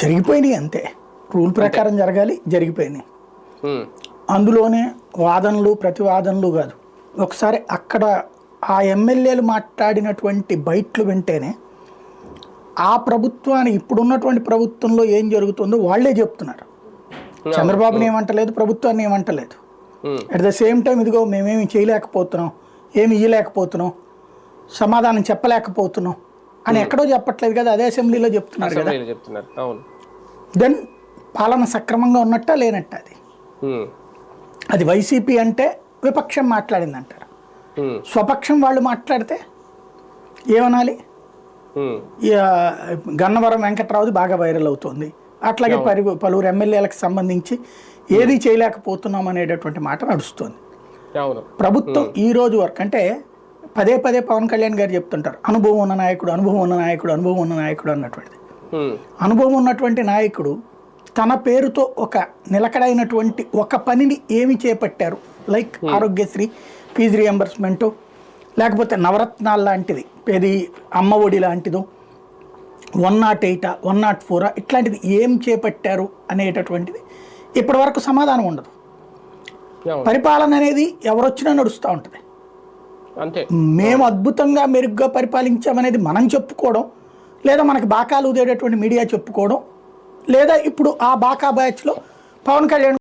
జరిగిపోయినాయి అంతే. రూల్ ప్రకారం జరగాలి, జరిగిపోయినాయి. ఉమ్, అందులోనే వాదనలు ప్రతివాదనలు కాదు. ఒకసారి అక్కడ ఆ ఎమ్మెల్యేలు మాట్లాడినటువంటి బయట్లు వింటేనే ఆ ప్రభుత్వాన్ని, ఇప్పుడున్నటువంటి ప్రభుత్వంలో ఏం జరుగుతుందో వాళ్ళే చెప్తున్నారు. చంద్రబాబుని ఏమంటలేదు, ప్రభుత్వాన్ని ఏమంటలేదు. ఉమ్, అట్ ద సేమ్ టైం ఇదిగో మేమేమి చేయలేకపోతున్నాం, ఏమి ఇయ్యలేకపోతున్నాం, సమాధానం చెప్పలేకపోతున్నాం అని ఎక్కడో చెప్పట్లేదు కదా, అదే అసెంబ్లీలో చెప్తున్నారు కదా. అసెంబ్లీలో చెప్తున్నారు. అవును. దెన్ పాలన సక్రమంగా ఉన్నట్ట లేనట్ట అది. ఉమ్, అది వైసీపీ అంటే విపక్షం మాట్లాడింది అంటారు. ఉమ్, స్వపక్షం వాళ్ళు మాట్లాడితే ఏమనాలి? ఉమ్, గన్నవరం వెంకట్రావుది బాగా వైరల్ అవుతుంది. అట్లాగే పలువురు ఎమ్మెల్యేలకు సంబంధించి ఏది చేయలేకపోతున్నాం అనేటటువంటి మాట నడుస్తుంది. అవును. ప్రభుత్వం ఈ రోజు వరకు అంటే పదే పదే పవన్ కళ్యాణ్ గారు చెప్తుంటారు, అనుభవం ఉన్న నాయకుడు, అనుభవం ఉన్న నాయకుడు, అనుభవం ఉన్న నాయకుడు అన్నటువంటిది. ఉమ్, అనుభవం ఉన్నటువంటి నాయకుడు తన పేరుతో ఒక నిలకడైనటువంటి ఒక పనిని ఏమి చేపట్టారు, లైక్ ఆరోగ్యశ్రీ, ఫీజు రియంబర్స్మెంటు, లేకపోతే నవరత్నాలు లాంటిది, ఏది అమ్మ ఒడి లాంటిదో, 108 104 ఇట్లాంటిది ఏం చేపట్టారు అనేటటువంటిది ఇప్పటి వరకు సమాధానం ఉండదు. అవును. పరిపాలన అనేది ఎవరొచ్చినా నడుస్తూ ఉంటుంది. అంతే. మేము అద్భుతంగా మెరుగ్గా పరిపాలించామనేది మనం చెప్పుకోవడం, లేదా మనకి బాకాలు ఊదేటటువంటి మీడియా చెప్పుకోవడం, లేదా ఇప్పుడు ఆ బాకా బ్యాచ్లో పవన్ కళ్యాణ్